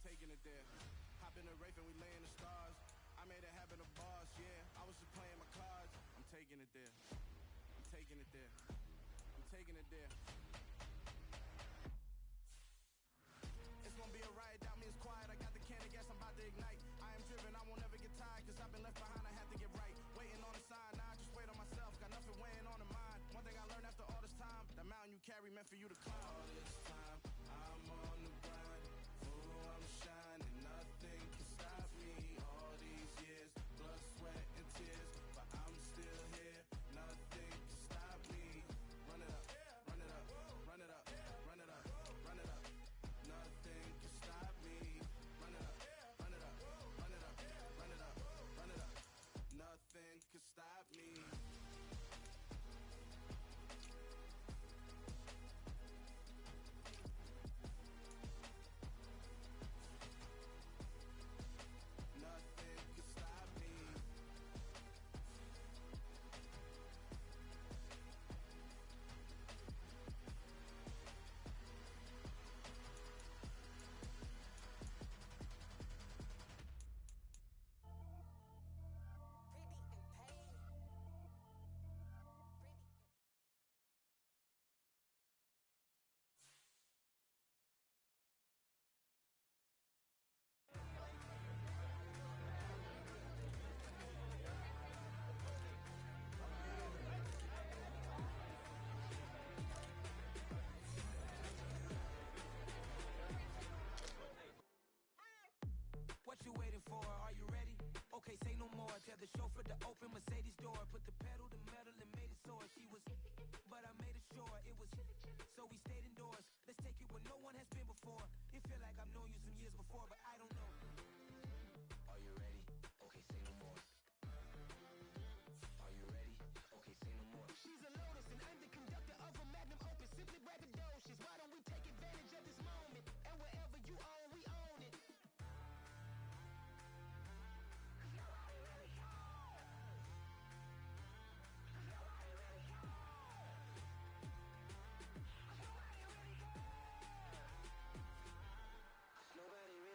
taking it there. Hop in the Wraith and we lay in the stars. I made it happen to bars, yeah. I was just playing my cards. I'm taking it there. I'm taking it there. I'm taking it there. It's gonna be a riot, doubt me it's quiet. I got the can of gas, I'm about to ignite. I am driven, I won't ever get tired, cause I've been left behind, I have to get right. Waiting on the sign, now I just wait on myself. Got nothing weighing on the mind. One thing I learned after all this time, the mountain you carry meant for you to climb. All this time, I'm on the grind. Fool, I'm shining, nothing can stop me. All these years, blood, sweat, and tears, but I'm still here. Nothing can stop me. Run it up, run it up, run it up, run it up, run it up. Nothing can stop me. Run it up, run it up, run it up, run it up, run it up. Nothing can stop me. Nothing can stop me. What you waiting for? Are you ready? Okay, say no more. Tell the chauffeur to open Mercedes door. Put the pedal to metal and made it soar. She was, but I made it sure it was. So we stayed indoors. Let's take it where no one has been before. It feel like I've known you some years before, but I don't know. Are you ready? Okay, say no more. Are you ready? Okay, say no more. She's a Lotus and I'm the conductor of a Magnum Opus. Simply braggadocious. Why don't we take advantage of this moment? And wherever you own, we own it.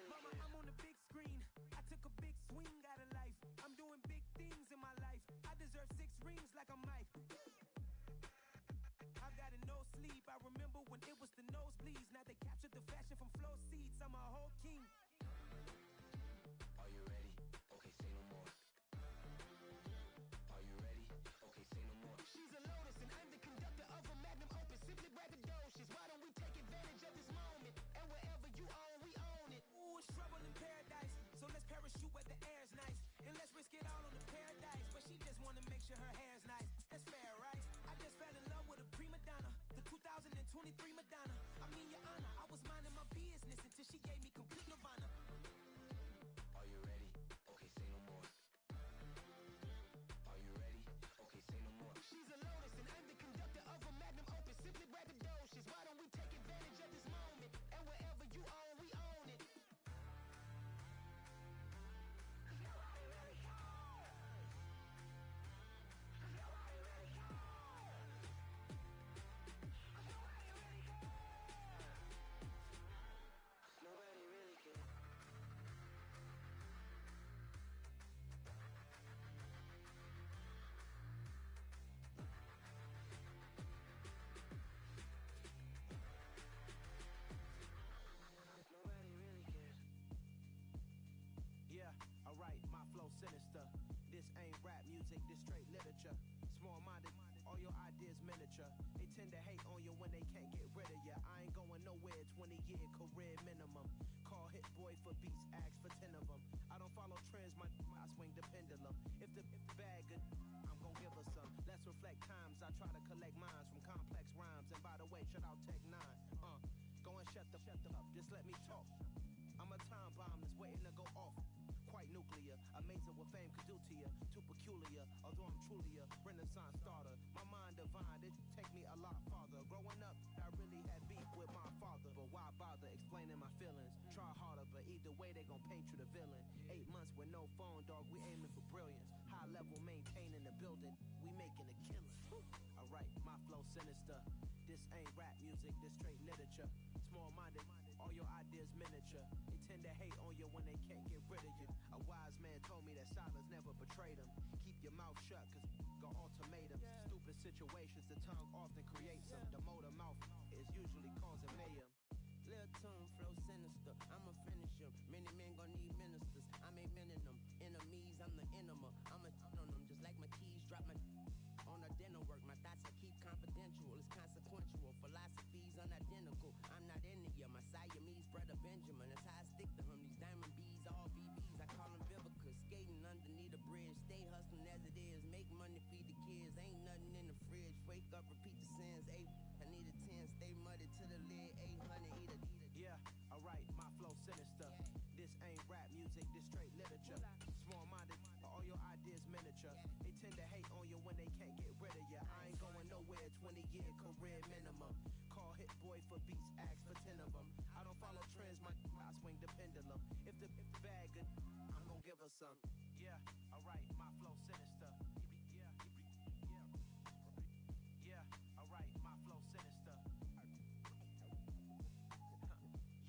Mama, I'm on the big screen. I took a big swing out of life. I'm doing big things in my life. I deserve 6 rings like I'm Mike. I've got no sleep. I remember when it was the nosebleeds. Now they captured the fashion from flow seats. I'm a whole king. Are you ready? Okay, say no more. Are you ready? Okay, say no more. She's a Lotus and I'm the conductor of a Magnum Opus. Simply braggadocious. Why don't we take advantage of this moment? And wherever you own, we own it. Ooh, it's trouble in paradise. So let's parachute where the air's nice. And let's risk it all on the paradise. But she just wanna make sure her hair's nice. That's fair, right? I just fell in love with a prima donna. The 2023 Madonna. I mean, your honor, I was minding my business until she gave me complete nirvana. Are you ready? Okay, say no more. Are you ready? Okay, say no more. She's a Lotus and I'm the conductor of a Magnum Opus. Simply braggadocious. Why don't we take advantage of this moment? And wherever you own, we own it. Nobody really cares. Nobody really cares. Nobody really cares. Nobody really cares. Nobody really cares. Yeah, alright, my flow sinister. This ain't rap music, this straight literature. Small-minded, all your ideas miniature. They tend to hate on you when they can't get rid of you. I ain't going nowhere, 20-year career minimum. Call Hit Boy for beats, ask for 10 of them. I don't follow trends, I swing the pendulum. If the bag good, I'm gon' give her some. Let's reflect times, I try to collect minds from complex rhymes. And by the way, shout out Tech 9. Go and shut the up, just let me talk. I'm a time bomb that's waiting to go off. Quite nuclear, amazing what fame could do to you. Too peculiar, although I'm truly a renaissance starter. My mind divine, it take me a lot farther. Growing up, I really had beef with my father. But why bother explaining my feelings? Try harder, but either way they gon' paint you the villain. 8 months with no phone, dog, we aiming for brilliance. High level maintaining the building, we making a killing. Alright, my flow sinister. This ain't rap music, this straight literature. Small-minded, all your ideas miniature. They tend tend to hate on you when they can't get rid of you. A wise man told me that silence never betrayed him. Keep your mouth shut, cause got ultimatums. Stupid situations, the tongue often creates them. The motor mouth is usually causing mayhem. Lil' tune, flow sinister, I'ma finish him. Many men gon' need ministers, I'm a men in them. Enemies, I'm the enema, I'ma on them. Just like my keys, drop my on a dinner work. My thoughts I keep confidential, it's consequential. Philosophies unidentical, I'm not India. My Siamese brother Benjamin, that's how I stick to him. These diamond bees, all VVs, I call them Vivica. Skating underneath a bridge, stay hustling as it is. Make money, feed the kids, ain't nothing in the fridge. Wake up, repeat the sins, I need a 10, stay muddy to the lid, 800, eat a. Yeah, alright, my flow sinister. This ain't rap music, this straight literature. Small-minded, all your ideas miniature. They tend to hate on you when they can't get rid of you. I ain't going nowhere, 20-year career minimum. Call Hit Boy for beats, ask for 10 of them. I don't follow trends, I swing the pendulum. If the bag good, I'm gonna give her some. Yeah, alright, my flow sinister. Yeah, alright, my flow sinister.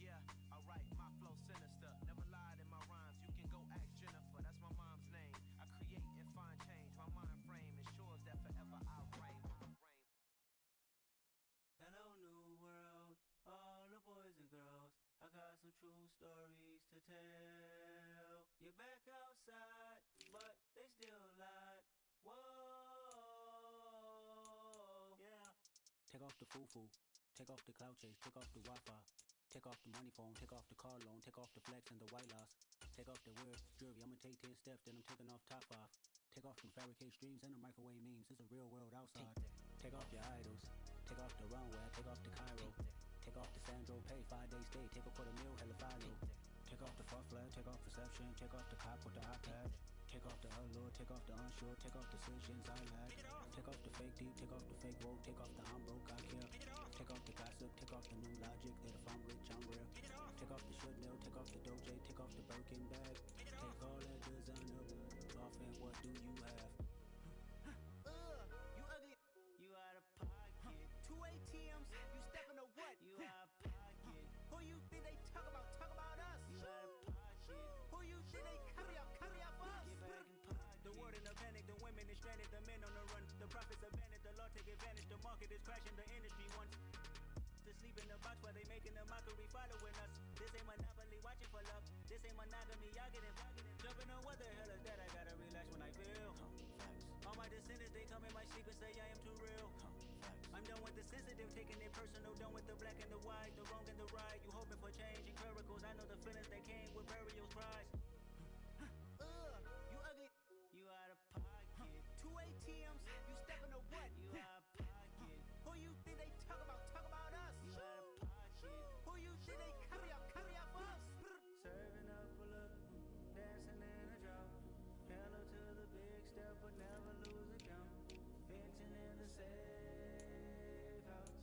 Yeah, alright, my flow sinister. Never lied in my rhymes, you can go ask Jennifer, that's my mom's name. I create and find change, my mind frame ensures that forever I reign. Hello, new world, all the boys and girls. I got some true stories to tell. You're back outside, but they still lied. Whoa, yeah. Take off the foo-foo, take off the cloud chase, take off the Wi-Fi. Take off the money phone, take off the car loan, take off the flex and the white loss. Take off the weird jewelry, I'ma take 10 steps, then I'm taking off top off. Take off them fabricate streams and the microwave memes, it's a real world outside. Take off your idols, take off the runway, take off the Cairo. Take off the Sandro Pay, 5-day stay, take a $250,000 hella follow. Take off the fuck flag, take off perception, take off the cop with the iPad. Take off the allure, take off the unsure, take off decisions I lack. Take off the fake deep, take off the fake woke, take off the I'm broke, I care. Take off the gossip, take off the new logic that if I'm rich, I'm real. Take off the should know, take off the Doja, take off the Birkin bag. Take all that designer off and what do you have? You ugly. You out of pocket. 2 ATMs, you stepping to what? You out of pocket. Who you think they talk about? Talk about us. You out of pocket. Who you think they carry out for us? Get back in pocket. The world in a panic, the women is stranded, the men on the run. The profits abandoned, the law take advantage, the market is crashing, the industry wants to sleep in the box while they making a mockery following us. This ain't monopoly, watching for love. This ain't monogamy, y'all getting jumping on what the hell is that? I gotta relax when I feel. All my descendants, they come in my sleep and say I am too real. I'm done with the sensitive, taking it personal, done with the black and the white, the wrong and the right. You hoping for change and miracles, I know the feelings that came with burial cries. You ugly. You out of pocket. 2 ATMs, you stepping to what? You out of pocket. Who you think they talk about? Talk about us. You out of pocket. Who you think they carry out for us? Serving up a look, dancing in a drop. Hello to the big step, but never lose a count. Venting in the safe house.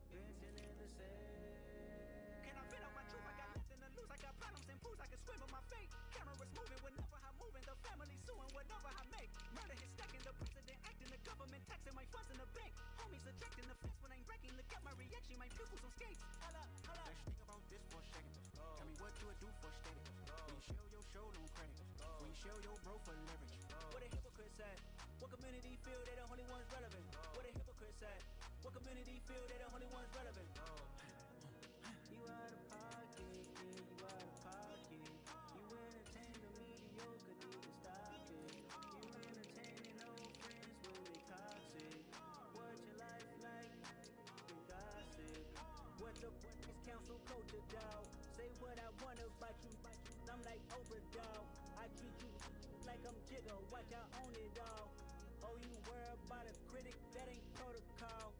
Venting in the safe. Can I vent out my truth? I got nothing to lose. I got problems and pools. I can swim in my fate. Cameras moving whenever I'm moving. The family suing whatever I make. Murder is stacking. The president acting. The government taxing my funds in the bank. Homies ejecting the fence when I'm breaking. Look at my reaction. My pupils on skates. Hold up, hold up. Let's think about this for a second. Tell me what you would do for status. When you show your show, no credit. When you show your bro for leverage. What a hypocrite at? What community feel they the only ones relevant? What a hypocrite at? What community feel they the only ones relevant? You out of pocket, yeah, you out of pocket. You entertain the mediocre, need to stop it. You entertaining old friends when they toxic. What your life like? You gossip. What the is council culture, dawg? Say what I want about you. I'm like Oprah, dawg. I treat you like I'm Jigga. Watch I own it all. Oh, you worry about a critic? That ain't protocol.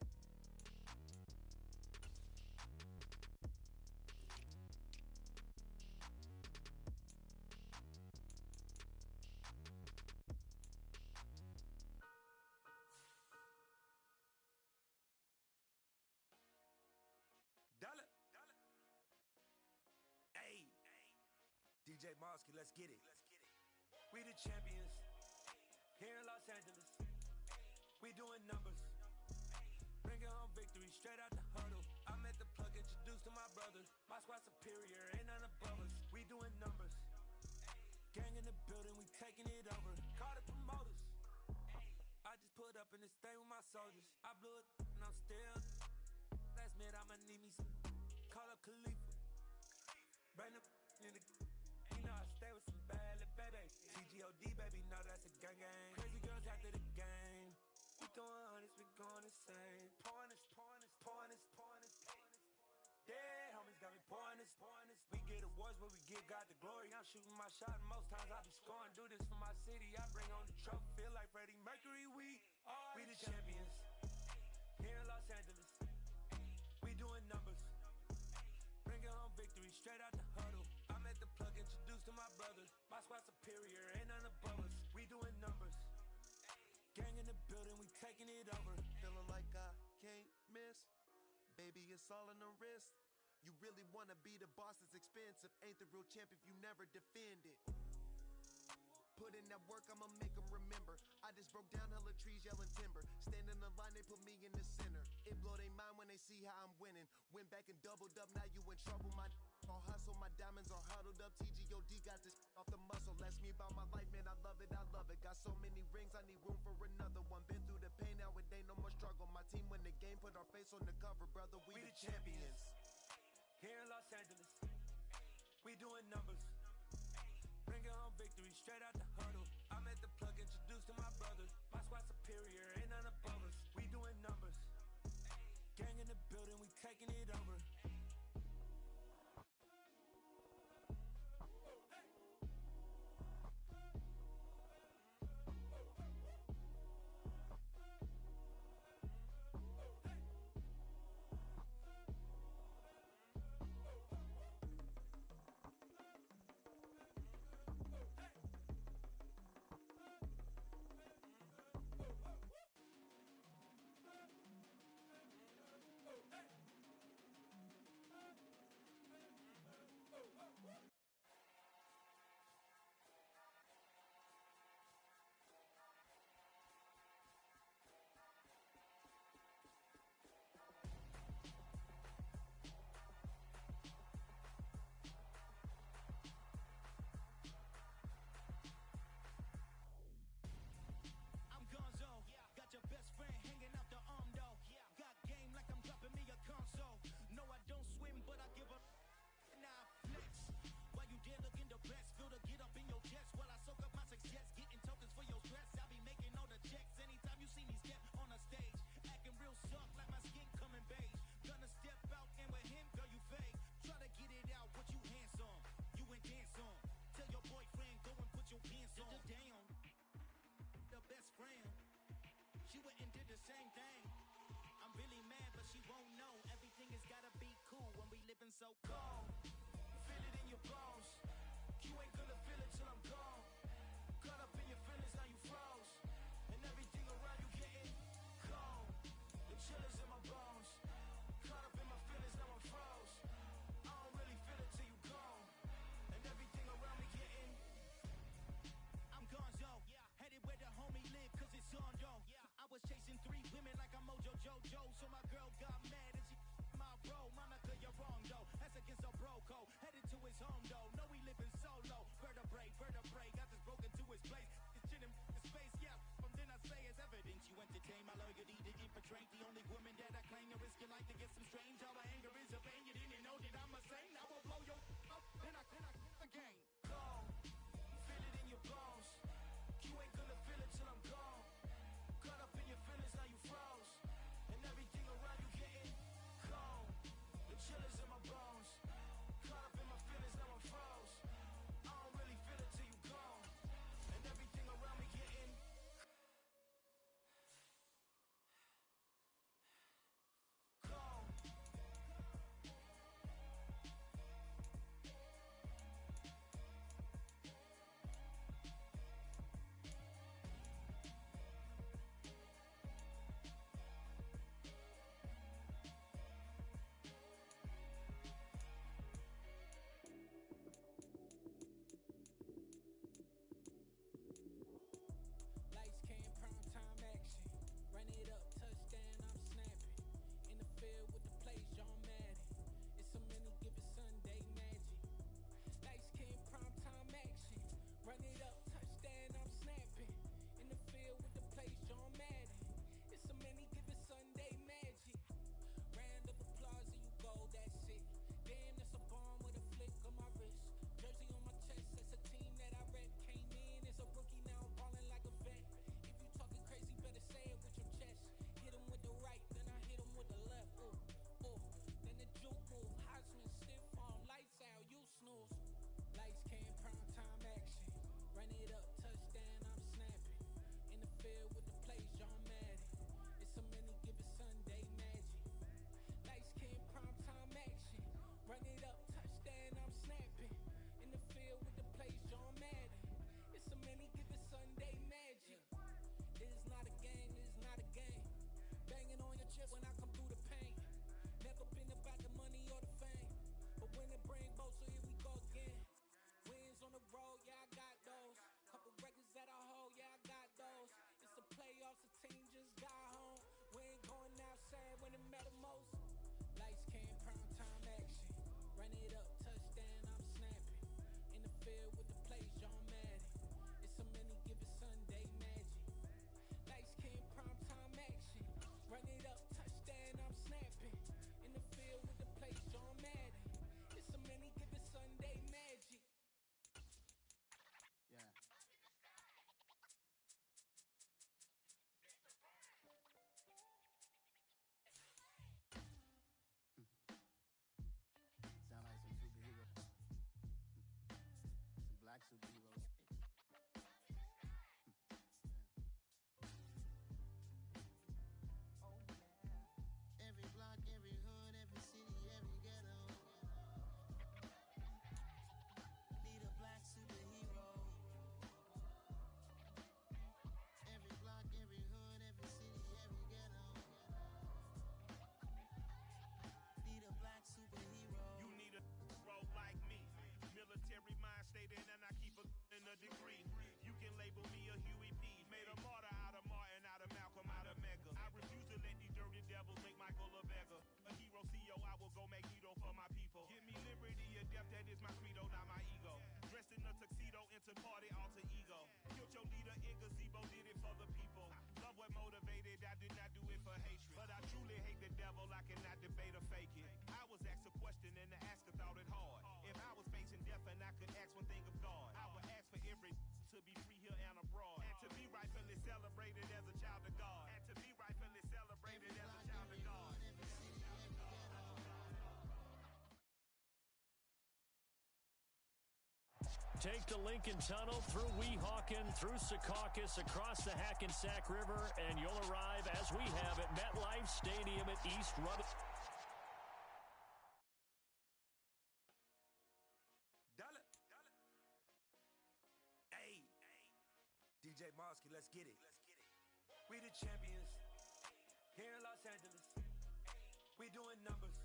Dollar. Hey, DJ Mosky, let's get it. We the champions here in Los Angeles. We doing numbers, bringing home victory straight out the huddle. I'm at the plug, introduced to my brothers. My squad superior, ain't none above us. We doing numbers. Gang in the building, we taking it over. Call the promoters. I just put up in this thing with my soldiers. I blew it and I'm still. Last minute I'ma need me some. Call up Khalifa. Bring the in the. You know I stay with some bad little baby. TGOD baby, know that's a gang gang. Crazy girls after the game. We throwing hundreds, we going insane. Pouring this. Dead homies got me pouring this. We get awards, but we give God the glory. I'm shooting my shot, and most times I be scoring. Do this for my city, I bring on the trophy. Feel like Freddie Mercury, we the champions. Here in Los Angeles, we doing numbers. Bringing home victory, straight out the huddle. I'm at the plug, introduced to my brothers. My squad superior, ain't none above us. We doing numbers. Gang in the building, we taking it over. Feeling like I can't miss. Baby, it's all in the wrist. You really wanna be the boss, it's expensive. Ain't the real champ if you never defend it. Put in that work, I'ma make them remember. I just broke down hella trees, yelling timber. Stand in the line, they put me in the center. It blow they mind when they see how I'm winning. Went back and doubled up, now you in trouble. My all hustle, my diamonds are huddled up. TGOD got this off the muscle. Ask me about my life, man, I love it. Got so many rings, I need room for another one. Been through the pain, now it ain't no more struggle. My team win the game, put our face on the cover, brother. We the champions. Here in Los Angeles, we doing numbers. Bringing home victory, straight out the huddle. I'm at the plug, introduced to my brothers. My squad superior, ain't none above us. We doing numbers. Gang in the building, we taking it over. She went and did the same thing. I'm really mad, but she won't know. Everything has gotta be cool when we living so cold. Feel it in your bones. You ain't gonna feel it till I'm gone. Caught up in your feelings, now you froze. And everything around you getting cold. The chill is in my bones. Caught up in my feelings, now I'm froze. I don't really feel it till you gone. And everything around me getting I'm gonzo. Headed where the homie live, cause it's on, yo. I was chasing 3 women like I'm Mojo Jojo. So my girl got mad and she my bro. Monica, you're wrong, though. That's against our bro code. Headed to his home, though. No, we living solo. Vertebrae. Got this broken to his place. It's chin in his face, yeah. From then I say it's evidence. You entertain my loyalty to infiltrate. The only woman that I claim to risk your life to get some strange. All my anger is a pain. You didn't know that I'm a saint. I will blow your up. Then I again. Cold. Feel it in your bones. You ain't gonna feel it till I'm gone. Caught up in your feelings, now you froze. And everything around you getting cold. The chill is in my bones. Caught up in my feelings, now I'm froze. I don't really feel it till you gone. And everything around me getting cold. Run it up, touchdown, I'm snapping. In the field with the plays, John Madden. It's so many, give it Sunday magic. Light skin, prime time action. Run it up, touchdown, I'm snapping. In the field with the plays, John Madden. It's so many, give it Sunday magic. It is not a game, it is not a game. Banging on your chest when I come through the pain. Never been about the money or the fame. But when it bring both, so here we go again. Wins on the road, yeah, I got those. Couple records that I hold, yeah, I got those. It's the playoffs, the team just got home. We ain't going outside when it matter most. Lights came, prime time action. Run it up, touchdown, I'm snapping. In the field with the plays, John Madden. It's so many, give it Sunday magic. Lights came, prime time action. Run it up, touchdown, I'm snapping. In the field with the plays, John Madden. It's so many, give it Sunday magic. Yeah. Sound like some superhero. Some black superheroes. Every block, every hood, every city, every ghetto. Need a black superhero. Every block, every hood, every city, every ghetto. Need a black superhero. You need a hero like me. Military mind stated, and I keep in a degree. You can label me a Huey P. Made a martyr out of Martin, out of Malcolm, out of Mega. I refuse to let these dirty devils make Michael a beggar. A hero CEO, I will go Magneto for my people. Give me liberty or death, that is my credo, not my ego. Dressed in a tuxedo, into party, alter ego. Killed your leader in gazebo, did it for the people. Love what motivated, I did not do it for hatred. But I truly hate the devil, I cannot debate or fake it. I was asked a question and the asker thought it hard. If I was facing death and I could ask one thing of God, I would ask for every to be free here and abroad. And to be rightfully celebrated as a child of God. And to be rightfully celebrated as a child of God. Take the Lincoln Tunnel through Weehawken, through Secaucus, across the Hackensack River, and you'll arrive, as we have, at MetLife Stadium at East Rutherford. Dollar. Hey, DJ Mosky, let's get it. We the champions here in Los Angeles. We doing numbers.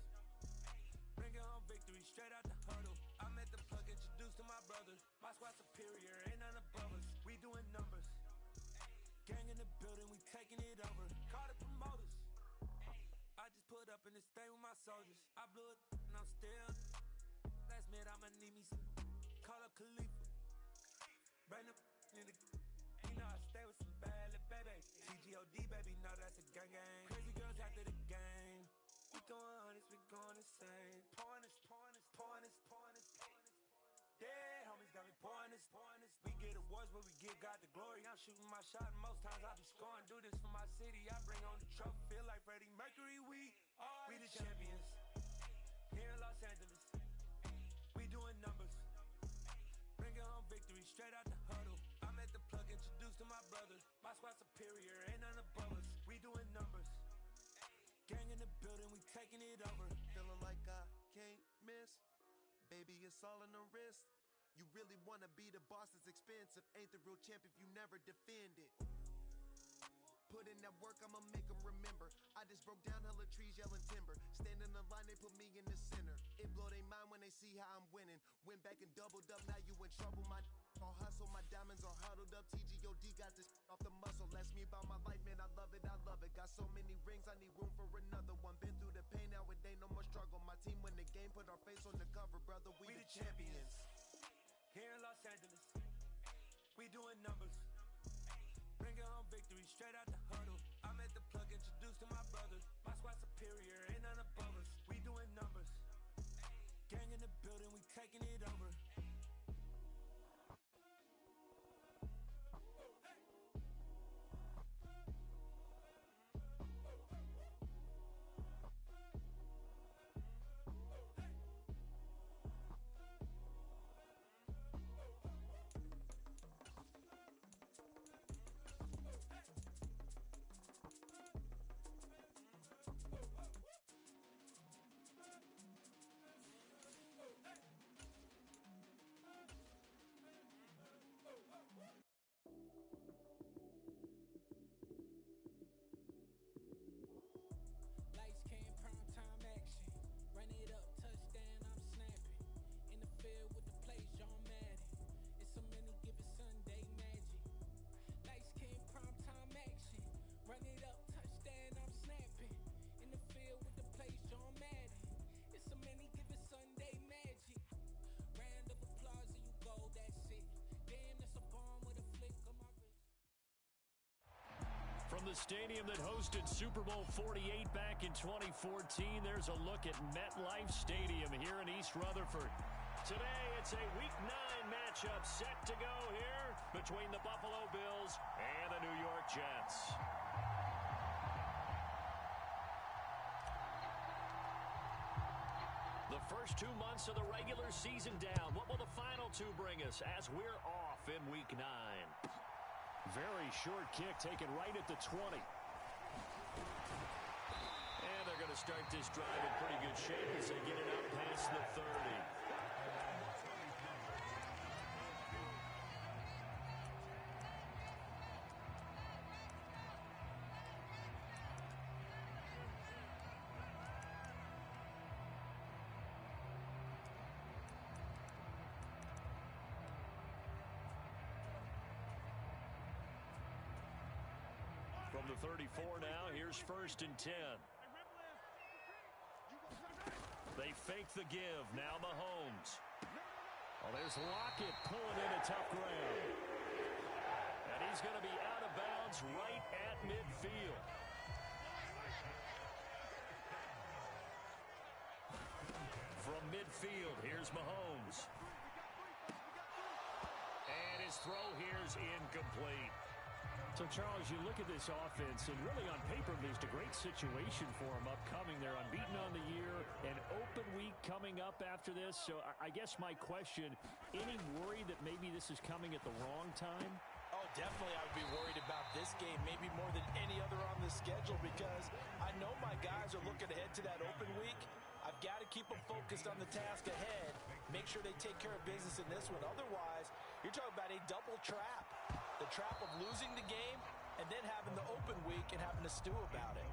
Bringing home victory straight out the huddle. I'm at the plug, introduced to my brothers. My squad superior, ain't none above us. We doing numbers. Gang in the building, we taking it over. Call the promoters. I just put up in this thing with my soldiers. I blew it and I'm still. Last minute, I'ma need me some. Call up Khalifa. Bring them in the. You know I stay with some bad little baby. TGOD, baby, know that's a gang gang. Crazy girls after the game. We throwing hundreds, we going insane. Pouring this. Dead homies got me pouring this. We get awards where we give God the glory. I'm shooting my shot and most times I be scoring. Do this for my city, I bring on the trophy. Feel like Freddie Mercury, we the champions here in Los Angeles. We doing numbers. Bringing home victory straight out the huddle. I'm at the plug, introduced to my brothers. My squad superior, ain't none above us. We doing numbers. Gang in the building, we taking it over. Feeling like I can't miss. Baby, it's all in the wrist. You really wanna be the boss, it's expensive. Ain't the real champ if you never defend it. Put in that work, I'ma make them remember. I just broke down hella trees, yelling timber. Stand in the line, they put me in the center. It blow they mind when they see how I'm winning. Went back and doubled up, now you in trouble. My all hustle, my diamonds are huddled up. TGOD got this off the muscle. Ask me about my life, man, I love it, I love it. Got so many rings, I need room for another one. Been through the pain, now it ain't no more struggle. My team win the game, put our face on the cover, brother. We the champions. Here in Los Angeles, we doing numbers. Bringing home victory straight out the huddle. I'm at the plug, introduced to my brothers. My squad superior, ain't none above us. We doing numbers. Gang in the building, we taking it over. From the stadium that hosted Super Bowl 48 back in 2014, there's a look at MetLife Stadium here in East Rutherford. Today, it's a Week 9 matchup set to go here between the Buffalo Bills and the New York Jets. The first 2 months of the regular season down. What will the final 2 bring us as we're off in Week 9? Very short kick taken right at the 20. And they're going to start this drive in pretty good shape as they get it out past the 30. From the 34 now, here's 1st and 10. They fake the give. Now Mahomes. Oh, there's Lockett pulling in a tough ground. And he's going to be out of bounds right at midfield. From midfield, here's Mahomes. And his throw here's incomplete. So, Charles, you look at this offense, and really on paper, there's a great situation for them upcoming. They're unbeaten on the year, an open week coming up after this. So I guess my question, any worry that maybe this is coming at the wrong time? Oh, definitely I would be worried about this game, maybe more than any other on the schedule, because I know my guys are looking ahead to that open week. I've got to keep them focused on the task ahead, make sure they take care of business in this one. Otherwise, you're talking about a double trap. The trap of losing the game and then having the open week and having to stew about it.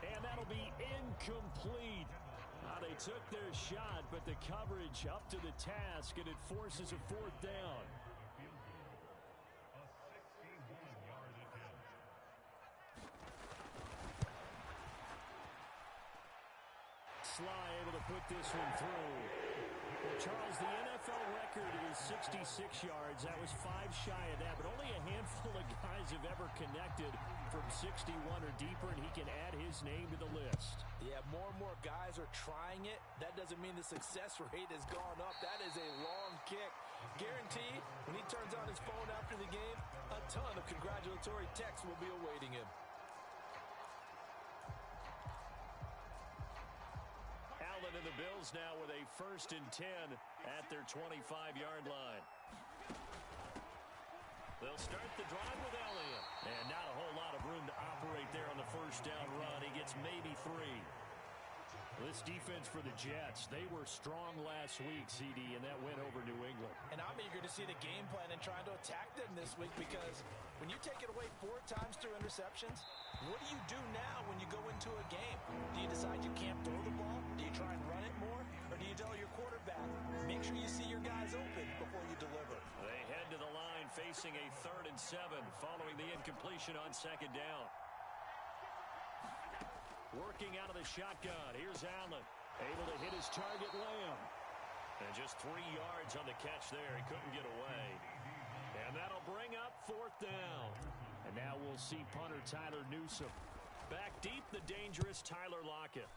And that'll be incomplete. They took their shot, but the coverage up to the task, and it forces a 4th down. Sly able to put this one through. Well, Charles, the NFL record is 66 yards. That was 5 shy of that, but only a handful of guys have ever connected from 61 or deeper, and he can add his name to the list. Yeah, more and more guys are trying it. That doesn't mean the success rate has gone up. That is a long kick. Guaranteed, when he turns on his phone after the game, a ton of congratulatory texts will be awaiting him. Allen and the Bills now with a 1st and 10 at their 25-yard line. They'll start the drive with Elliott. And not a whole lot of room to operate there on the 1st down run. He gets maybe 3. This defense for the Jets, they were strong last week, CD, and that went over New England. And I'm eager to see the game plan and trying to attack them this week, because when you take it away 4 times through interceptions, what do you do now when you go into a game? Do you decide you can't throw the ball? Do you try and run it more? Or do you tell your quarterback, make sure you see your guys open before you deliver? They head to the line facing a 3rd and 7 following the incompletion on 2nd down. Working out of the shotgun. Here's Allen. Able to hit his target, Lamb. And just 3 yards on the catch there. He couldn't get away. And that'll bring up 4th down. And now we'll see punter Tyler Newsome. Back deep, the dangerous Tyler Lockett.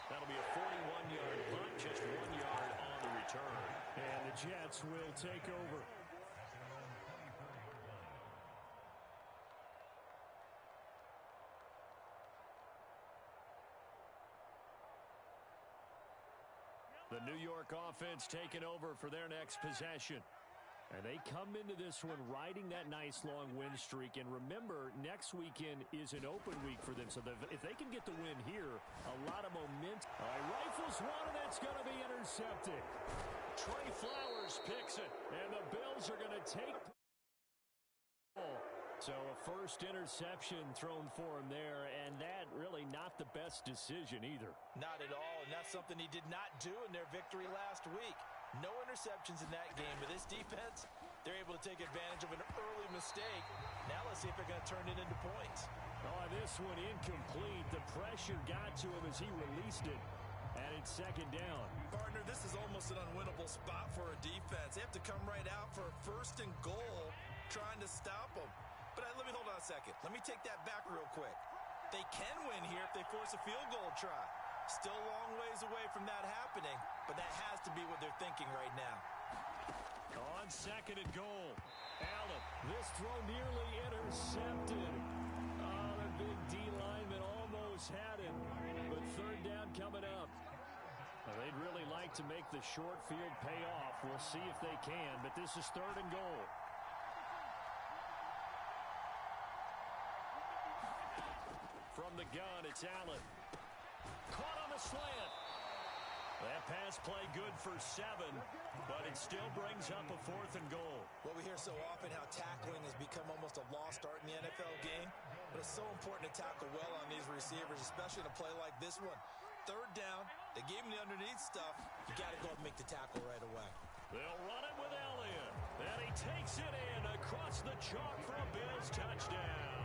That'll be a 41-yard punt, just 1 yard on the return. And the Jets will take over. The New York offense taking over for their next possession. And they come into this one riding that nice long win streak. And remember, next weekend is an open week for them. So if they can get the win here, a lot of momentum. All right, rifles one, and that's going to be intercepted. Trey Flowers picks it, and the Bills are going to take. So a 1st interception thrown for him there, and that really not the best decision either. Not at all, and that's something he did not do in their victory last week. No interceptions in that game, but this defense, they're able to take advantage of an early mistake. Now let's see if they're going to turn it into points. Oh, this one incomplete. The pressure got to him as he released it. And it's second down. Partner, this is almost an unwinnable spot for a defense. They have to come right out for a 1st and goal trying to stop them. But let me hold on a second. Let me take that back real quick. They can win here if they force a field goal try. Still a long ways away from that happening, but that has to be what they're thinking right now. On second and goal, Allen. This throw nearly intercepted. Oh, the big D lineman almost had it, but third down coming up. Well, they'd really like to make the short field pay off. We'll see if they can, but this is third and goal. From the gun, it's Allen. Caught on the slant. That pass play good for 7, but it still brings up a 4th and goal. Well, we hear so often how tackling has become almost a lost art in the NFL game, but it's so important to tackle well on these receivers, especially in a play like this one. Third down, they gave him the underneath stuff. You got to go and make the tackle right away. They'll run it with Elliott, and he takes it in across the chalk for a Bills touchdown.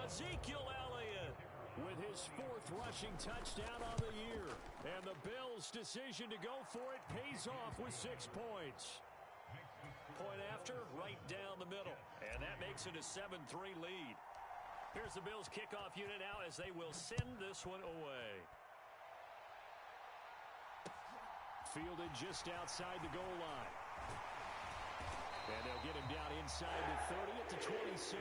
Ezekiel Elliott with his 4th rushing touchdown on the year. And the Bills' decision to go for it pays off with 6 points. Point after, right down the middle. And that makes it a 7-3 lead. Here's the Bills' kickoff unit now as they will send this one away. Fielded just outside the goal line. And they'll get him down inside the 30 at the 27.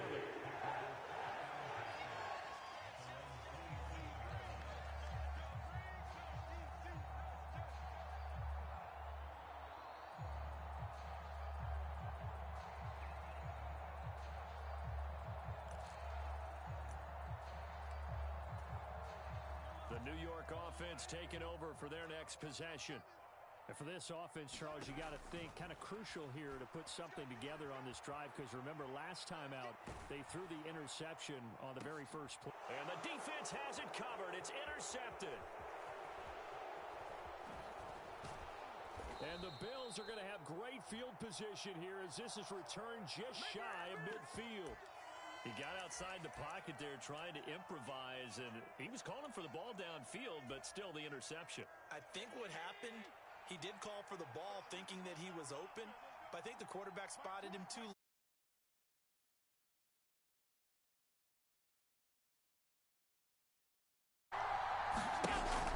The New York offense taking over for their next possession. And for this offense, Charles, you got to think kind of crucial here to put something together on this drive, because remember last time out they threw the interception on the very first play. And the defense has it covered. It's intercepted. And the Bills are going to have great field position here as this is returned just shy of midfield. He got outside the pocket there trying to improvise, and he was calling for the ball downfield, but still the interception. I think what happened, he did call for the ball thinking that he was open, but I think the quarterback spotted him too.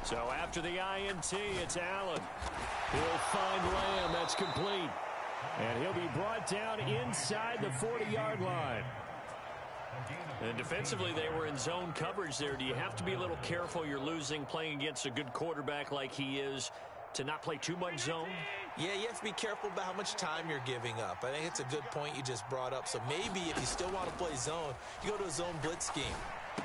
So after the INT, it's Allen. He'll find Lamb. That's complete. And he'll be brought down inside the 40-yard line. And defensively, they were in zone coverage there. Do you have to be a little careful? You're losing playing against a good quarterback like he is to not play too much zone? Yeah, you have to be careful about how much time you're giving up. I think it's a good point you just brought up. So maybe if you still want to play zone, you go to a zone blitz scheme,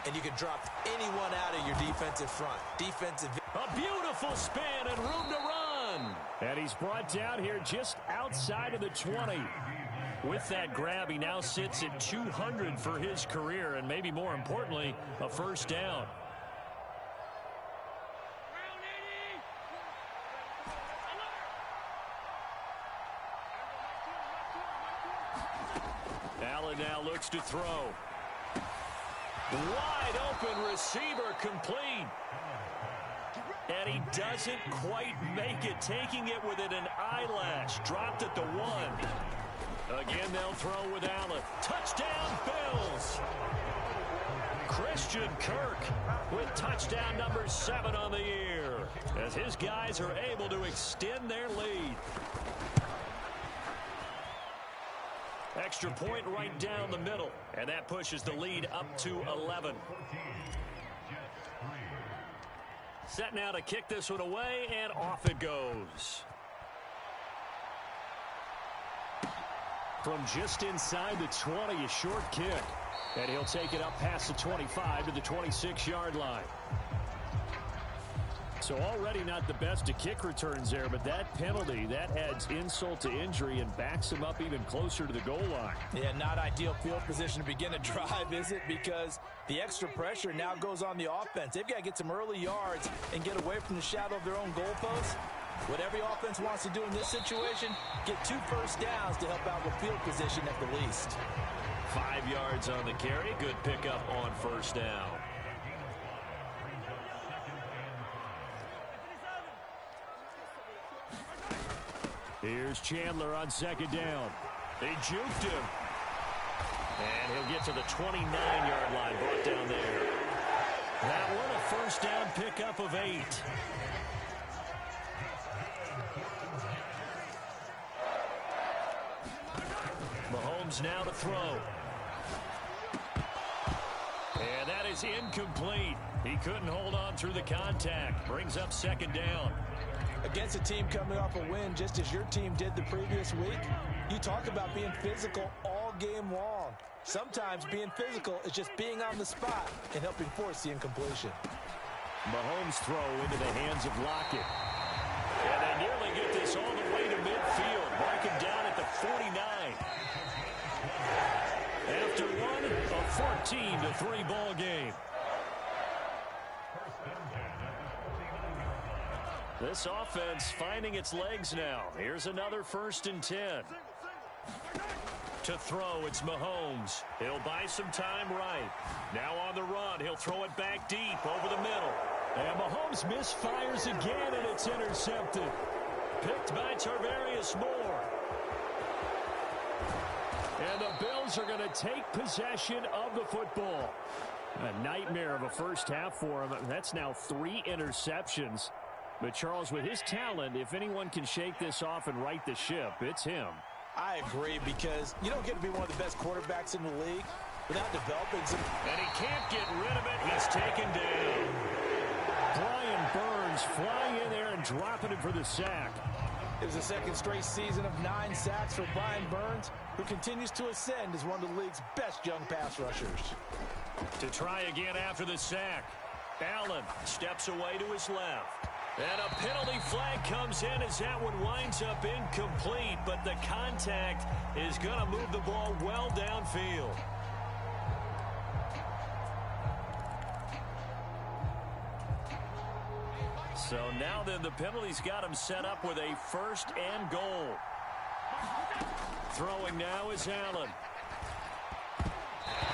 and you can drop anyone out of your defensive front. A beautiful spin and room to run. And he's brought down here just outside of the 20. With that grab, he now sits at 200 for his career, and maybe more importantly, a first down. Allen now looks to throw. Wide open receiver complete. And he doesn't quite make it, taking it within an eyelash. Dropped at the 1. Again, they'll throw with Allen. Touchdown, Bills! Christian Kirk with touchdown number 7 on the year, as his guys are able to extend their lead. Extra point right down the middle, and that pushes the lead up to 11. Set now to kick this one away, and off it goes. From just inside the 20, a short kick. And he'll take it up past the 25 to the 26-yard line. So already not the best of kick returns there, but that penalty, that adds insult to injury and backs him up even closer to the goal line. Yeah, not ideal field position to begin a drive, is it? Because the extra pressure now goes on the offense. They've got to get some early yards and get away from the shadow of their own goalpost. What every offense wants to do in this situation, get 2 first downs to help out with field position at the least. 5 yards on the carry. Good pickup on first down. Here's Chandler on second down. They juked him. And he'll get to the 29-yard line, brought down there. That one a first down pickup of 8. Mahomes now to throw. And that is incomplete. He couldn't hold on through the contact. Brings up second down. Against a team coming off a win, just as your team did the previous week, you talk about being physical all game long. Sometimes being physical is just being on the spot and helping force the incompletion. Mahomes throw into the hands of Lockett. And they nearly get this all the way to midfield. Mark him down at the 49. After one, a 14-3 ball game. This offense finding its legs now. Here's another 1st and 10. To throw, it's Mahomes. He'll buy some time right. Now on the run, he'll throw it back deep over the middle. And Mahomes misfires again, and it's intercepted. Picked by Tarvarius Moore. And the Bills are going to take possession of the football. A nightmare of a first half for him. That's now 3 interceptions. But Charles, with his talent, if anyone can shake this off and right the ship, it's him. I agree, because you don't get to be one of the best quarterbacks in the league without developing some. And he can't get rid of it. He's taken down. Brian Burns flying in there and dropping him for the sack. It was the second straight season of 9 sacks for Brian Burns, who continues to ascend as one of the league's best young pass rushers. To try again after the sack. Allen steps away to his left. And a penalty flag comes in as that one winds up incomplete, but the contact is going to move the ball well downfield. So now then the penalty's got him set up with a 1st and goal. Throwing now is Allen.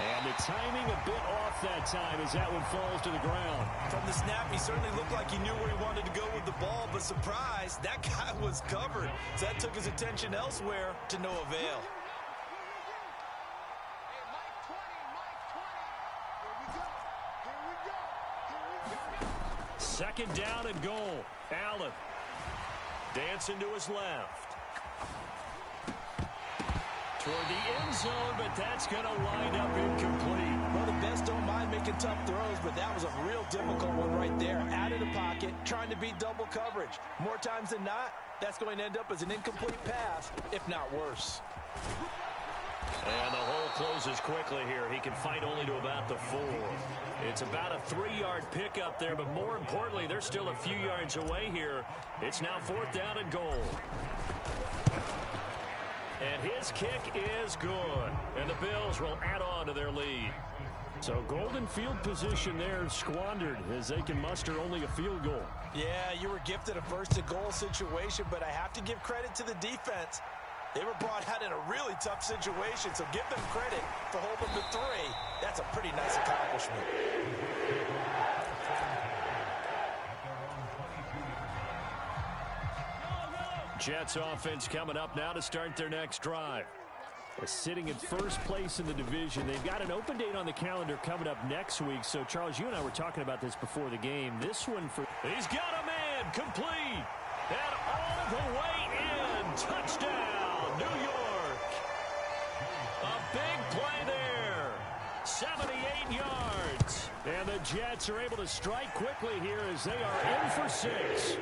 And the timing a bit off that time as that one falls to the ground. From the snap, he certainly looked like he knew where he wanted to go with the ball, but surprise, that guy was covered. So that took his attention elsewhere to no avail. Second down and goal. Allen dancing to his left. Toward the end zone, but that's going to wind up incomplete. Well, the best don't mind making tough throws, but that was a real difficult one right there. Out of the pocket, trying to beat double coverage. More times than not, that's going to end up as an incomplete pass, if not worse. And the hole closes quickly here. He can fight only to about the 4. It's about a 3-yard pickup there, but more importantly, they're still a few yards away here. It's now 4th down and goal. And his kick is good. And the Bills will add on to their lead. So golden field position there squandered as they can muster only a field goal. Yeah, you were gifted a 1st and goal situation, but I have to give credit to the defense. They were brought out in a really tough situation, so give them credit for holding the 3. That's a pretty nice accomplishment. Jets offense coming up now to start their next drive. Sitting in 1st place in the division. They've got an open date on the calendar coming up next week. So, Charles, you and I were talking about this before the game. This one for... He's got a man complete. And all the way in. Touchdown, New York. A big play there. 78 yards. And the Jets are able to strike quickly here as they are in for 6.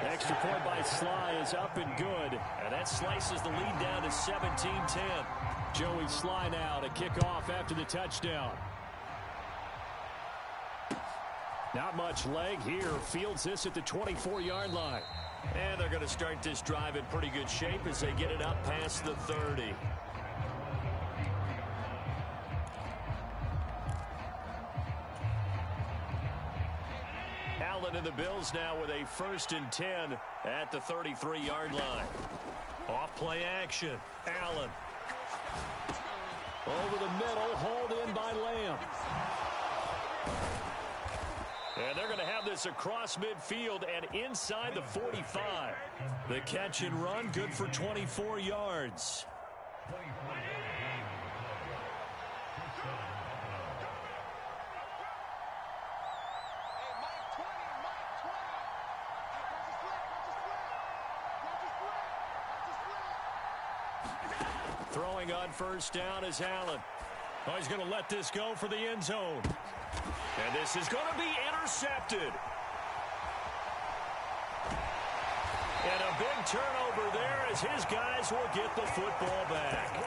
Extra point by Sly is up and good. And that slices the lead down to 17-10. Joey Sly now to kick off after the touchdown. Not much leg here. Fields this at the 24-yard line. And they're going to start this drive in pretty good shape as they get it up past the 30. Allen and the Bills now with a 1st and 10 at the 33-yard line. Off play action. Allen. Over the middle, hauled in by Lamb. And they're going to have this across midfield and inside the 45. The catch and run, good for 24 yards. Throwing on first down is Allen. Oh, he's going to let this go for the end zone. And this is going to be intercepted. And a big turnover there as his guys will get the football back.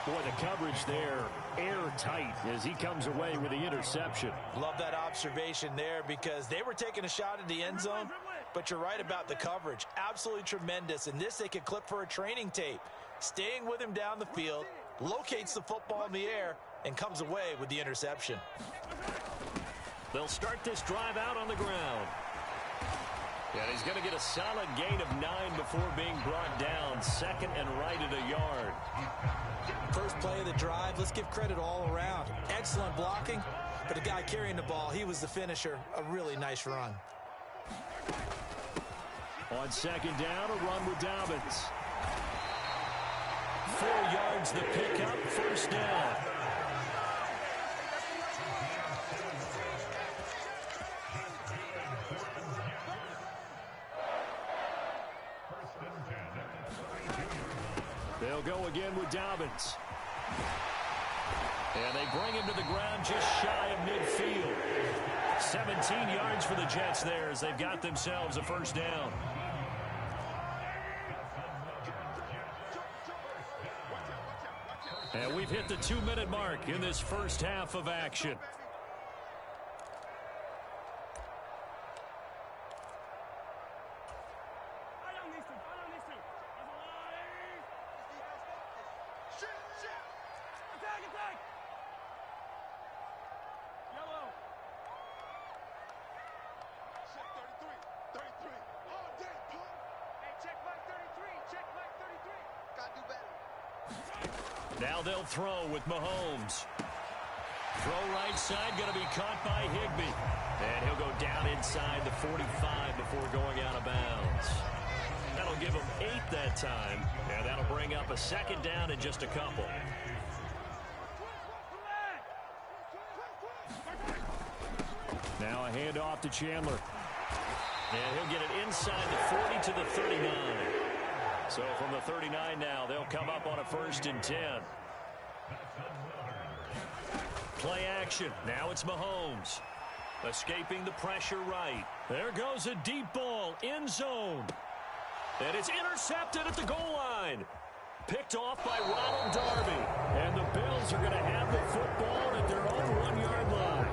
Boy, the coverage there, airtight as he comes away with the interception. Love that observation there because they were taking a shot at the end zone, but you're right about the coverage. Absolutely tremendous. And this they could clip for a training tape. Staying with him down the field, locates the football in the air, and comes away with the interception. They'll start this drive out on the ground. And he's going to get a solid gain of 9 before being brought down. Second and right at a yard. First play of the drive, let's give credit all around. Excellent blocking, but the guy carrying the ball, he was the finisher. A really nice run. On second down, a run with Dobbins. 4 yards the pickup, first down. They'll go again with Dobbins. And they bring him to the ground just shy of midfield. 17 yards for the Jets there as they've got themselves a first down. And we've hit the 2-minute mark in this first half of action. Now they'll throw with Mahomes. Throw right side, going to be caught by Higbee. And he'll go down inside the 45 before going out of bounds. That'll give him 8 that time. And that'll bring up a second down in just a couple. Now a handoff to Chandler. And he'll get it inside the 40 to the 39. So from the 39 now, they'll come up on a first and 10. Play action. Now it's Mahomes. Escaping the pressure right. There goes a deep ball. End zone. And it's intercepted at the goal line. Picked off by Ronald Darby. And the Bills are going to have the football at their own 1-yard line.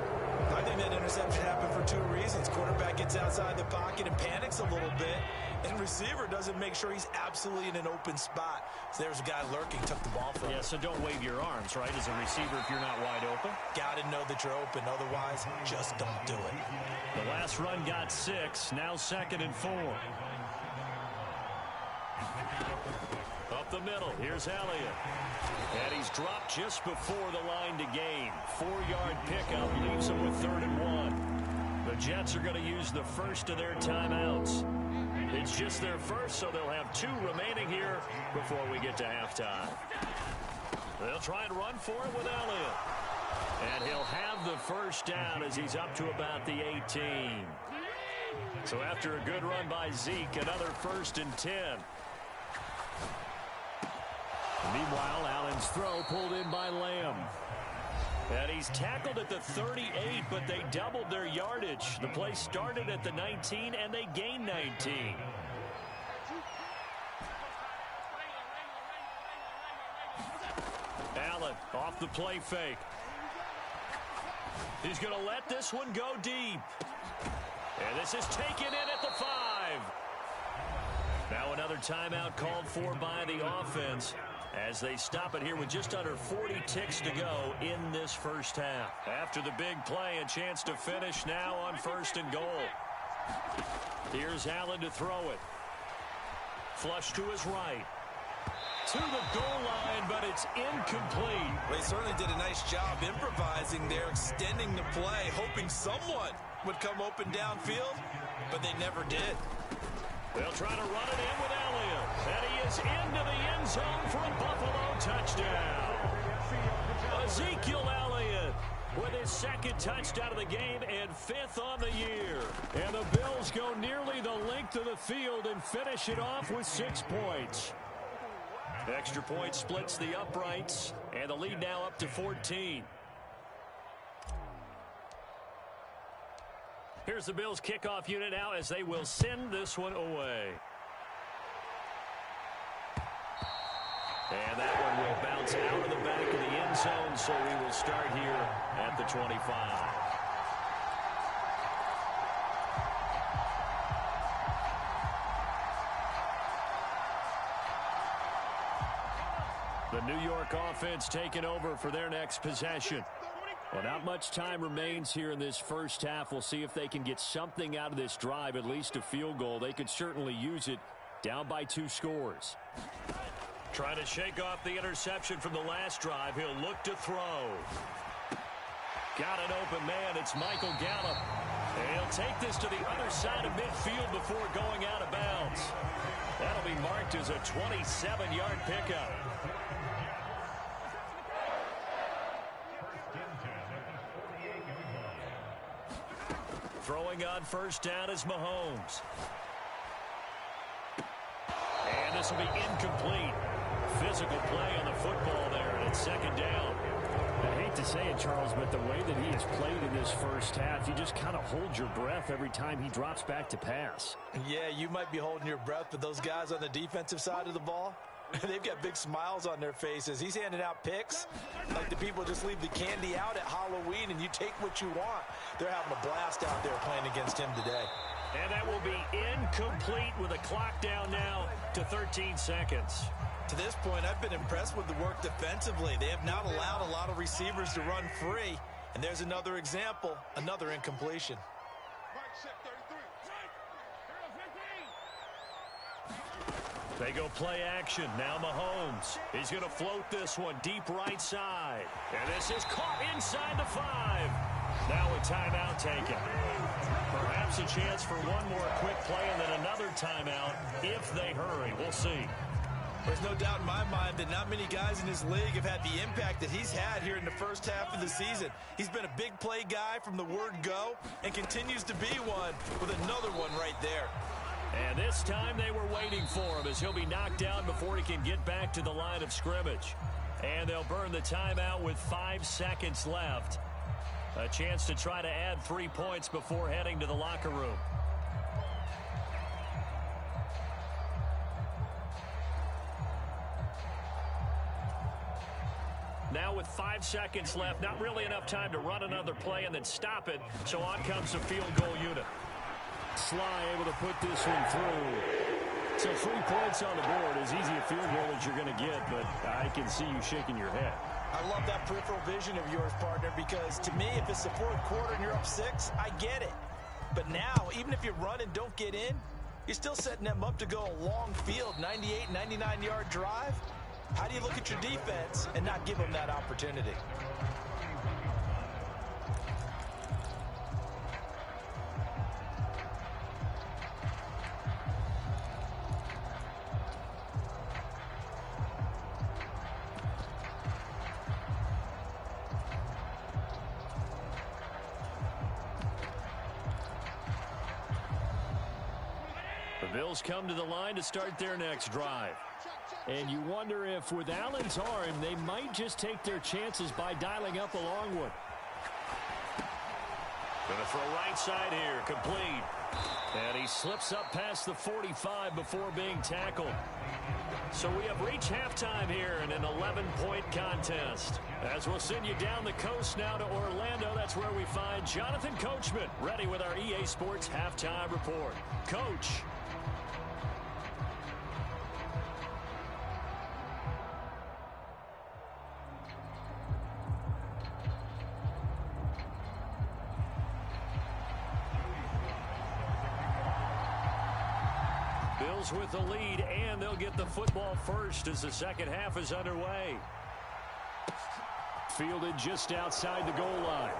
I think that interception happened for 2 reasons. Quarterback gets outside the pocket and panics a little bit. And receiver doesn't make sure he's absolutely in an open spot. So there's a guy lurking, took the ball from him. Yeah, so don't wave your arms, right, as a receiver if you're not wide open. Got to know that you're open. Otherwise, just don't do it. The last run got 6. Now second and 4. Up the middle. Here's Elliott. And he's dropped just before the line to gain. 4-yard pickup leaves him with 3rd and 1. The Jets are going to use the first of their timeouts. It's just their first, so they'll have 2 remaining here before we get to halftime. They'll try and run for it with Elliott. And he'll have the first down as he's up to about the 18. So after a good run by Zeke, another first and 10. Meanwhile, Allen's throw pulled in by Lamb. And he's tackled at the 38, but they doubled their yardage. The play started at the 19, and they gained 19. Allen off the play fake. He's going to let this one go deep. And this is taken in at the 5. Now another timeout called for by the offense as they stop it here with just under 40 ticks to go in this first half. After the big play, a chance to finish now on 1st and goal. Here's Allen to throw it. Flush to his right. To the goal line, but it's incomplete. Well, he certainly did a nice job improvising there, extending the play, hoping someone would come open downfield, but they never did. They'll try to run it in with Elliott. And he is into the end zone for a Buffalo touchdown. Ezekiel Elliott with his second touchdown of the game and 5th on the year. And the Bills go nearly the length of the field and finish it off with 6 points. Extra point splits the uprights, and the lead now up to 14. Here's the Bills kickoff unit now as they will send this one away. And that one will bounce out of the back of the end zone, so we will start here at the 25. The New York offense taking over for their next possession. Well, not much time remains here in this first half. We'll see if they can get something out of this drive, at least a field goal. They could certainly use it, down by 2 scores. Trying to shake off the interception from the last drive. He'll look to throw. Got an open man. It's Michael Gallup. And he'll take this to the other side of midfield before going out of bounds. That'll be marked as a 27-yard pickup. Throwing on first down is Mahomes. And this will be incomplete. Physical play on the football there, and it's second down. I hate to say it, Charles, but the way that he has played in this first half, you just kind of hold your breath every time he drops back to pass. Yeah, you might be holding your breath, but those guys on the defensive side of the ball, they've got big smiles on their faces. He's handing out picks like the people just leave the candy out at Halloween and you take what you want. They're having a blast out there playing against him today. And that will be incomplete with a clock down now to 13 seconds. To this point, I've been impressed with the work defensively. They have not allowed a lot of receivers to run free. And there's another example, another incompletion. They go play action. Now Mahomes. He's going to float this one deep right side. And this is caught inside the 5. Now a timeout taken. Perhaps a chance for one more quick play and then another timeout if they hurry. We'll see. There's no doubt in my mind that not many guys in this league have had the impact that he's had here in the first half of the season. He's been a big play guy from the word go and continues to be one with another one right there. And this time they were waiting for him as he'll be knocked down before he can get back to the line of scrimmage. And they'll burn the timeout with 5 seconds left. A chance to try to add 3 points before heading to the locker room. Now with 5 seconds left, not really enough time to run another play and then stop it. So on comes the field goal unit. Sly able to put this one through. So 3 points on the board, as easy a field goal as you're going to get, but I can see you shaking your head. I love that peripheral vision of yours, partner, because to me, if it's the 4th quarter and you're up 6, I get it. But now, even if you run and don't get in, you're still setting them up to go a long field, 98, 99-yard drive. How do you look at your defense and not give them that opportunity? The Bills come to the line to start their next drive. And you wonder if with Allen's arm, they might just take their chances by dialing up a long one. Gonna throw right side here, complete. And he slips up past the 45 before being tackled. So we have reached halftime here in an 11-point contest. As we'll send you down the coast now to Orlando, that's where we find Jonathan Coachman, ready with our EA Sports Halftime Report. Coach. Bills with the lead, and they'll get the football first as the second half is underway. Fielded just outside the goal line.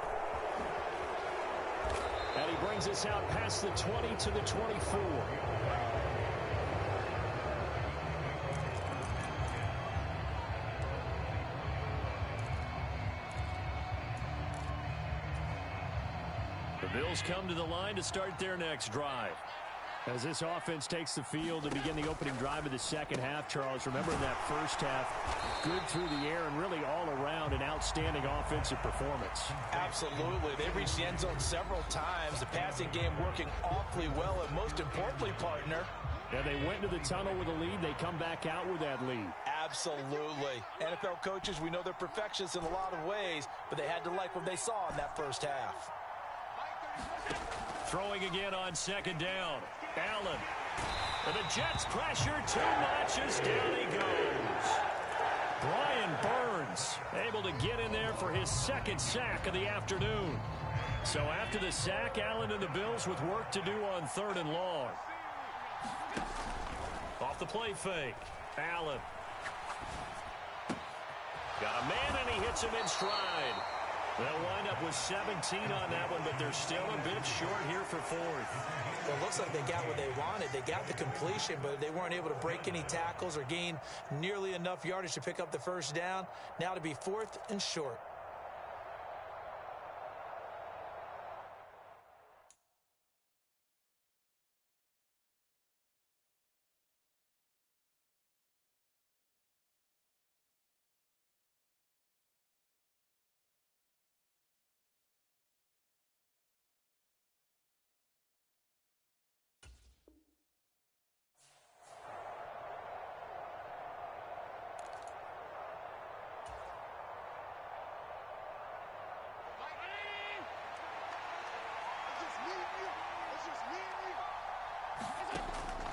And he brings us out past the 20 to the 24. The Bills come to the line to start their next drive. As this offense takes the field to begin the opening drive of the second half, Charles, remember in that first half, good through the air and really all around an outstanding offensive performance. Absolutely. They reached the end zone several times. The passing game working awfully well, and most importantly, partner, and they went into the tunnel with a lead. They come back out with that lead. Absolutely. NFL coaches, we know they're perfectionists in a lot of ways, but they had to like what they saw in that first half. Throwing again on second down. Allen. And the Jets pressure too much as down he goes. Brian Burns able to get in there for his second sack of the afternoon. So after the sack, Allen and the Bills with work to do on 3rd and long. Off the play fake. Allen. Got a man and he hits him in stride. They'll wind up with 17 on that one, but they're still a bit short here for 4th. Well, it looks like they got what they wanted. They got the completion, but they weren't able to break any tackles or gain nearly enough yardage to pick up the first down. Now to be 4th and short.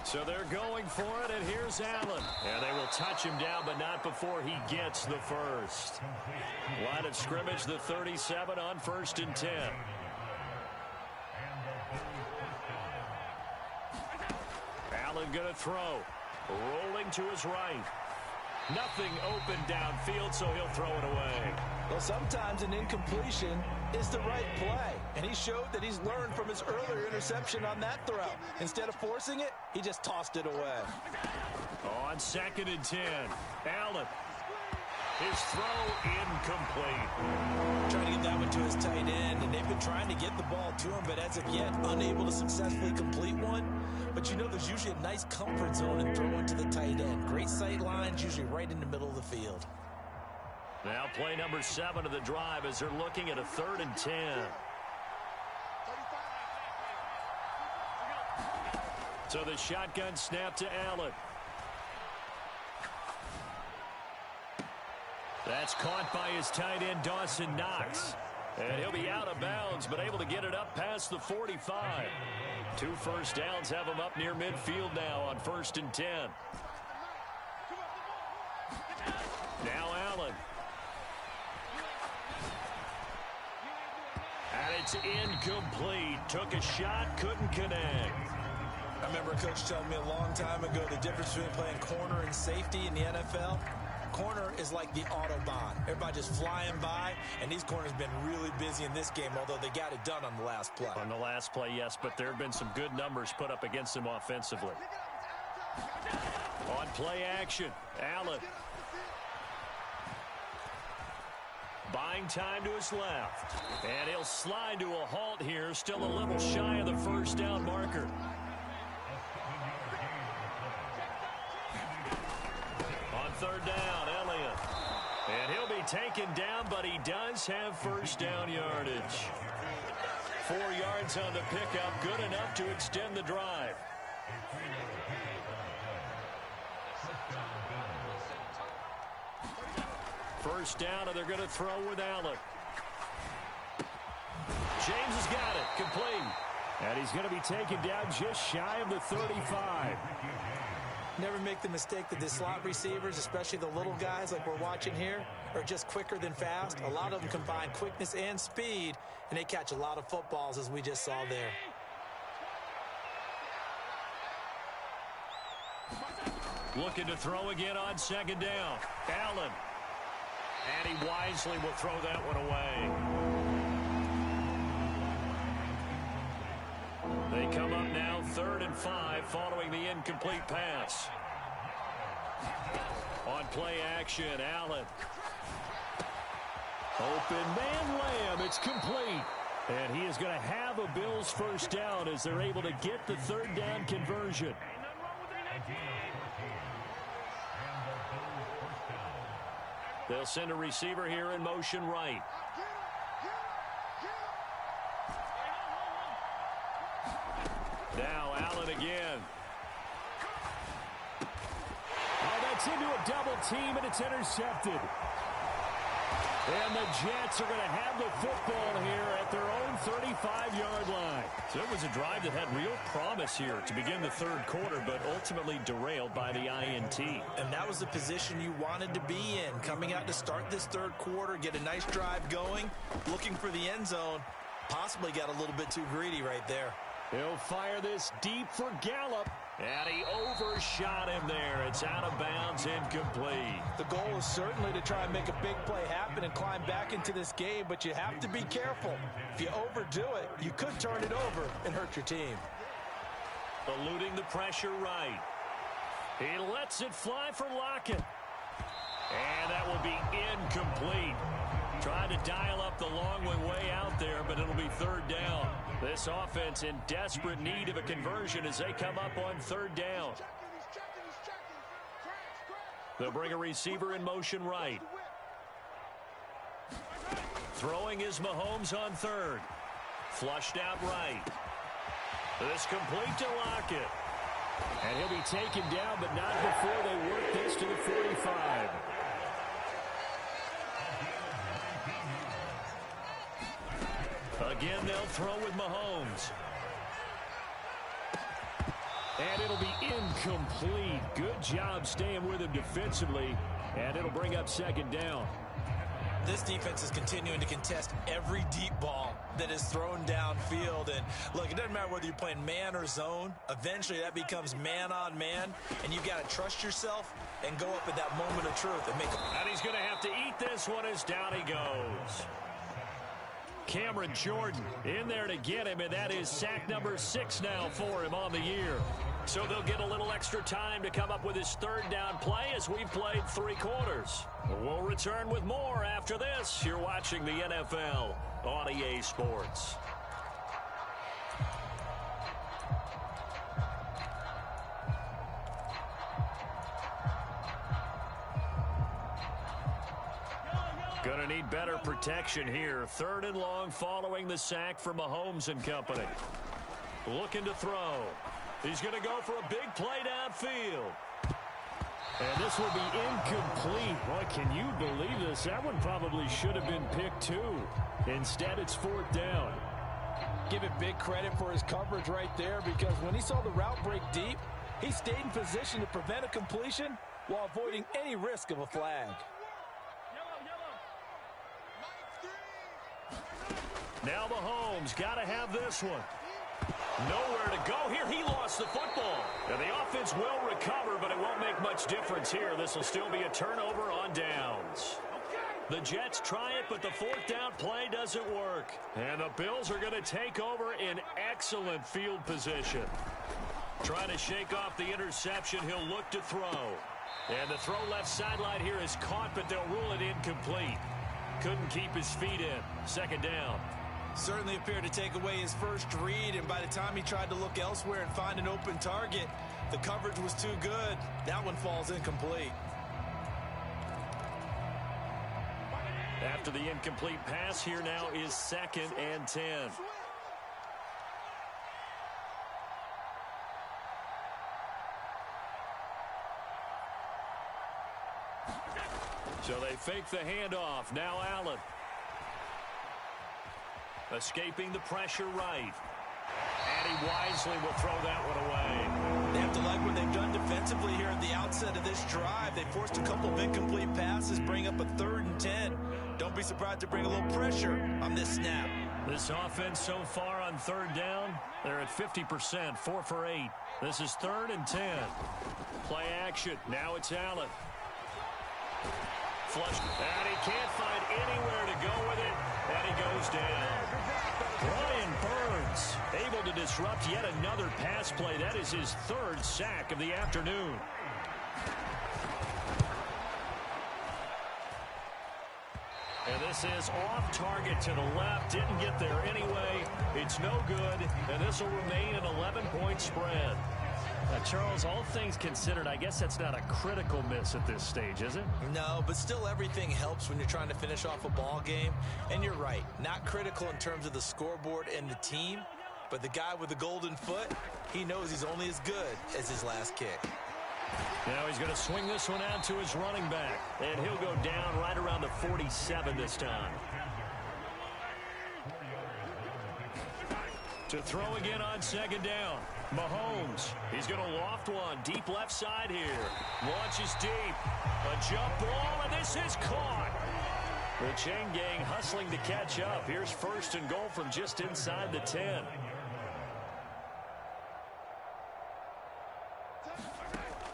So they're going for it, and here's Allen. And they will touch him down, but not before he gets the first. Line of scrimmage, the 37 on 1st and 10. Allen going to throw. Rolling to his right. Nothing open downfield, so he'll throw it away. Well, sometimes an incompletion is the right play. And he showed that he's learned from his earlier interception on that throw. Instead of forcing it, he just tossed it away. On 2nd and 10, Allen. His throw incomplete. Trying to get that one to his tight end, and they've been trying to get the ball to him, but as of yet, unable to successfully complete one. But you know there's usually a nice comfort zone in throwing to the tight end. Great sight lines, usually right in the middle of the field. Now play number 7 of the drive as they're looking at a 3rd and 10. So the shotgun snap to Allen. That's caught by his tight end, Dawson Knox. And he'll be out of bounds, but able to get it up past the 45. 2 first downs have him up near midfield now on 1st and 10. Now Allen. And it's incomplete. Took a shot, couldn't connect. I remember a coach telling me a long time ago the difference between playing corner and safety in the NFL. Corner is like the Autobahn. Everybody just flying by, and these corners have been really busy in this game, although they got it done on the last play. On the last play, yes, but there have been some good numbers put up against them offensively. On play action, Allen. Buying time to his left. And he'll slide to a halt here, still a little shy of the first down marker. On 3rd down, Elliott. And he'll be taken down, but he does have first down yardage. 4 yards on the pickup, good enough to extend the drive. First down, and they're going to throw with Allen. James has got it, complete. And he's going to be taken down just shy of the 35. Never make the mistake that the slot receivers, especially the little guys like we're watching here, are just quicker than fast. A lot of them combine quickness and speed, and they catch a lot of footballs, as we just saw there. Looking to throw again on 2nd down. Allen. And he wisely will throw that one away. They come up now 3rd and 5 following the incomplete pass. On play action, Allen. Open man Lamb. It's complete. And he is going to have a Bills first down as they're able to get the 3rd down conversion. They'll send a receiver here in motion right. Now Allen again. Oh, that's into a double team, and it's intercepted. And the Jets are going to have the football here at their own 35-yard line. So it was a drive that had real promise here to begin the 3rd quarter, but ultimately derailed by the INT. And that was the position you wanted to be in. Coming out to start this 3rd quarter, get a nice drive going, looking for the end zone. Possibly got a little bit too greedy right there. He'll fire this deep for Gallup. And he overshot him there. It's out of bounds, incomplete. The goal is certainly to try and make a big play happen and climb back into this game, but you have to be careful. If you overdo it, you could turn it over and hurt your team. Eluding the pressure right. He lets it fly for Lockett. And that will be incomplete. Trying to dial up the long one way out there, but it'll be 3rd down. This offense in desperate need of a conversion as they come up on 3rd down. They'll bring a receiver in motion right. Throwing is Mahomes on 3rd. Flushed out right. This complete to Lockett. And he'll be taken down, but not before they work this to the 45. Again, they'll throw with Mahomes. And it'll be incomplete. Good job staying with him defensively. And it'll bring up 2nd down. This defense is continuing to contest every deep ball that is thrown downfield. And look, it doesn't matter whether you're playing man or zone. Eventually that becomes man on man. And you've got to trust yourself and go up at that moment of truth and make it. And he's going to have to eat this one as down he goes. Cameron Jordan in there to get him, and that is sack number 6 now for him on the year. So they'll get a little extra time to come up with his 3rd down play as we've played 3 quarters. We'll return with more after this. You're watching the NFL on EA Sports. Gonna need better protection here. 3rd and long following the sack for Mahomes and company. Looking to throw. He's going to go for a big play downfield. And this will be incomplete. Boy, can you believe this? That one probably should have been picked too. Instead, it's 4th down. Give it big credit for his coverage right there, because when he saw the route break deep, he stayed in position to prevent a completion while avoiding any risk of a flag. Now Mahomes got to have this one. Nowhere to go here. He lost the football. Now the offense will recover, but it won't make much difference here. This will still be a turnover on downs. The Jets try it, but the 4th down play doesn't work. And the Bills are going to take over in excellent field position. Trying to shake off the interception. He'll look to throw. And the throw left sideline here is caught, but they'll rule it incomplete. Couldn't keep his feet in. 2nd down. Certainly appeared to take away his first read, and by the time he tried to look elsewhere and find an open target, the coverage was too good. That one falls incomplete. After the incomplete pass, here now is 2nd and 10. So they fake the handoff. Now Allen. Escaping the pressure right. And he wisely will throw that one away. They have to like what they've done defensively here at the outset of this drive. They forced a couple of incomplete passes, bring up a 3rd and 10. Don't be surprised to bring a little pressure on this snap. This offense so far on 3rd down, they're at 50%, 4 for 8. This is 3rd and 10. Play action. Now it's Allen. Flush. And he can't find anywhere to go with it. And he goes down. Brian Burns Mahomes able to disrupt yet another pass play. That is his third sack of the afternoon. And this is off target to the left. Didn't get there anyway. It's no good, and this will remain an 11-point spread. Charles, all things considered, I guess that's not a critical miss at this stage, is it? No, but still everything helps when you're trying to finish off a ball game. And you're right, not critical in terms of the scoreboard and the team, but the guy with the golden foot, he knows he's only as good as his last kick. Now he's going to swing this one out to his running back, and he'll go down right around the 47 this time. To throw again on second down. Mahomes, he's going to loft one deep left side here. Launches deep. A jump ball, and this is caught. The chain gang hustling to catch up. Here's first and goal from just inside the 10.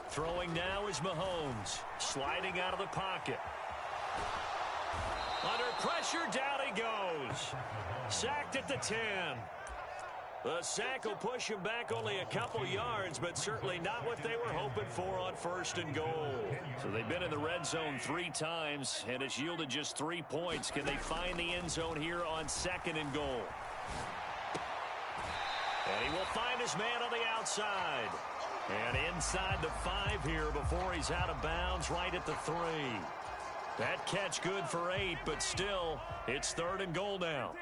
Throwing now is Mahomes. Sliding out of the pocket. Under pressure, down he goes. Sacked at the 10. The sack will push him back only a couple yards, but certainly not what they were hoping for on first and goal. So they've been in the red zone 3 times, and it's yielded just 3 points. Can they find the end zone here on second and goal? And he will find his man on the outside. And inside the 5 here before he's out of bounds right at the 3. That catch good for 8, but still, it's third and goal now.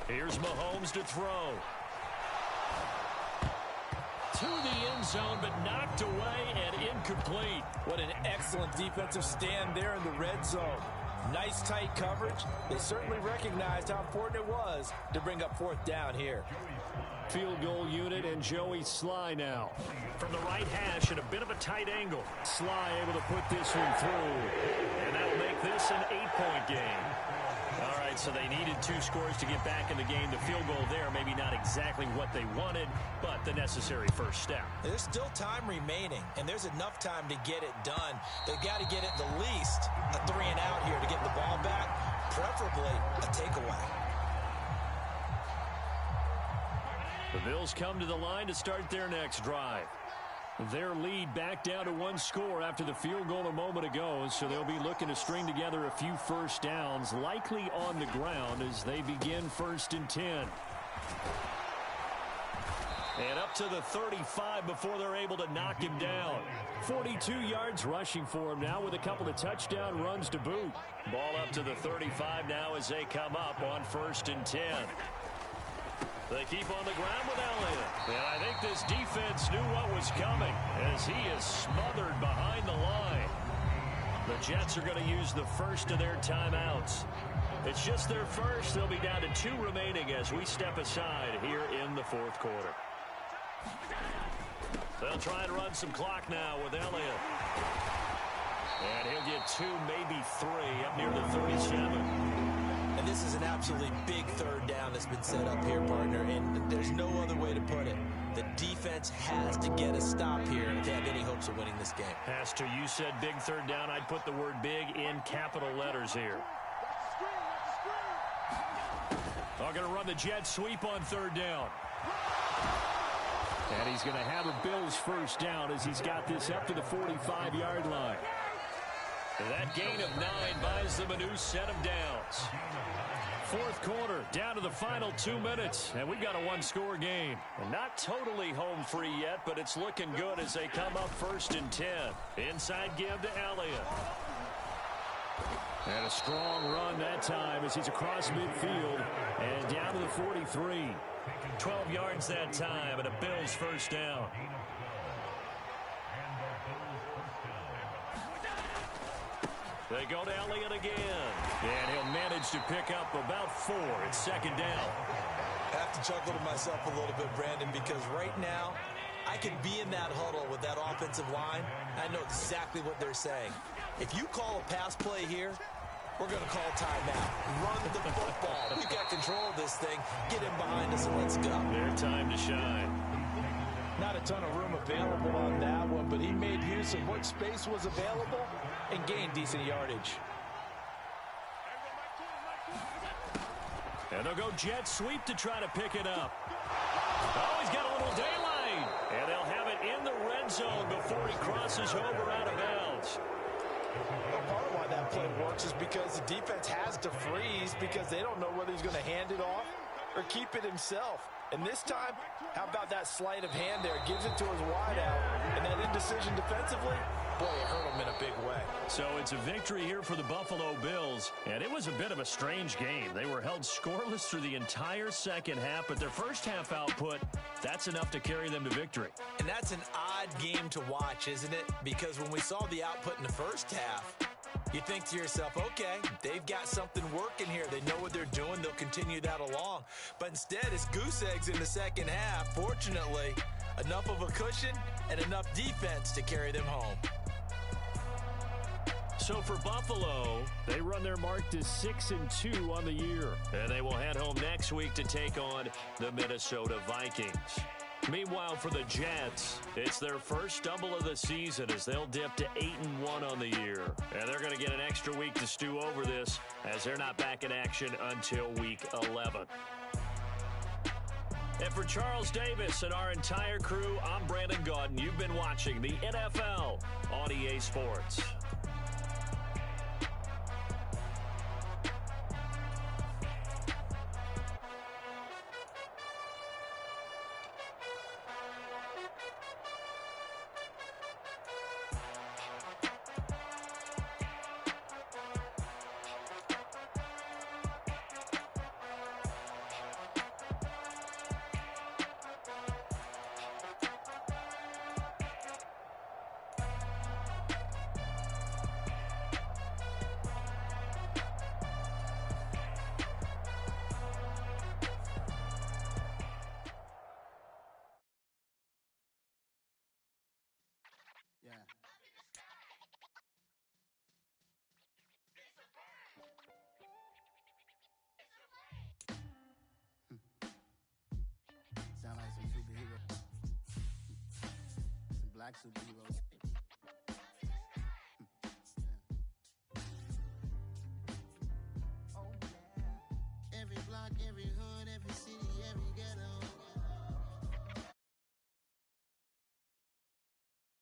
Here's Mahomes to throw. To the end zone, but knocked away and incomplete. What an excellent defensive stand there in the red zone. Nice tight coverage. They certainly recognized how important it was to bring up fourth down here. Field goal unit and Joey Sly now. From the right hash at a bit of a tight angle. Sly able to put this one through. And that'll make this an 8-point game. All right, so they needed 2 scores to get back in the game. The field goal there, maybe not exactly what they wanted, but the necessary first step. There's still time remaining, and there's enough time to get it done. They've got to get it the least a 3 and out here to get the ball back, preferably a takeaway. The Bills come to the line to start their next drive. Their lead back down to 1 score after the field goal a moment ago, so they'll be looking to string together a few first downs, likely on the ground as they begin first and 10. And up to the 35 before they're able to knock him down. 42 yards rushing for him now with a couple of touchdown runs to boot. Ball up to the 35 now as they come up on first and 10. They keep on the ground with Elliott. And I think this defense knew what was coming as he is smothered behind the line. The Jets are going to use the first of their timeouts. It's just their first. They'll be down to 2 remaining as we step aside here in the fourth quarter. They'll try and run some clock now with Elliott. And he'll get 2, maybe 3 up near the 37. And this is an absolutely big third down that's been set up here, partner, and there's no other way to put it. The defense has to get a stop here if they have any hopes of winning this game. Has to. You said big third down. I'd put the word big in capital letters here. They're going to run the jet sweep on third down. And he's going to have a Bills first down as he's got this up to the 45-yard line. That gain of 9 buys them a new set of downs. Fourth quarter, down to the final 2 minutes, and we've got a 1-score game. And not totally home free yet, but it's looking good as they come up first and 10. Inside give to Elliott. And a strong run that time as he's across midfield and down to the 43. 12 yards that time and a Bills first down. They go to Elliott again. And he'll manage to pick up about 4. It's second down. I have to chuckle to myself a little bit, Brandon, because right now I can be in that huddle with that offensive line. I know exactly what they're saying. If you call a pass play here, we're going to call timeout. Run the football. We've got control of this thing. Get in behind us and let's go. Their time to shine. Not a ton of room available on that one, but he made use of what space was available and gain decent yardage. And they'll go jet sweep to try to pick it up. Oh, he's got a little daylight. And they'll have it in the red zone before he crosses over out of bounds. Well, part of why that play works is because the defense has to freeze because they don't know whether he's going to hand it off or keep it himself. And this time, how about that sleight of hand there? Gives it to his wideout, and that indecision defensively, boy, it hurt him in a big way. So it's a victory here for the Buffalo Bills, and it was a bit of a strange game. They were held scoreless through the entire second half, but their first half output, that's enough to carry them to victory. And that's an odd game to watch, isn't it? Because when we saw the output in the first half, you think to yourself, okay, they've got something working here. They know what they're doing. They'll continue that along. But instead, it's goose eggs in the second half. Fortunately, enough of a cushion and enough defense to carry them home. So for Buffalo, they run their mark to 6-2 on the year. And they will head home next week to take on the Minnesota Vikings. Meanwhile, for the Jets, it's their first stumble of the season as they'll dip to 8-1 on the year. And they're going to get an extra week to stew over this as they're not back in action until week 11. And for Charles Davis and our entire crew, I'm Brandon Gaudin. You've been watching the NFL on EA Sports. Sound like some superheroes. Some black superheroes.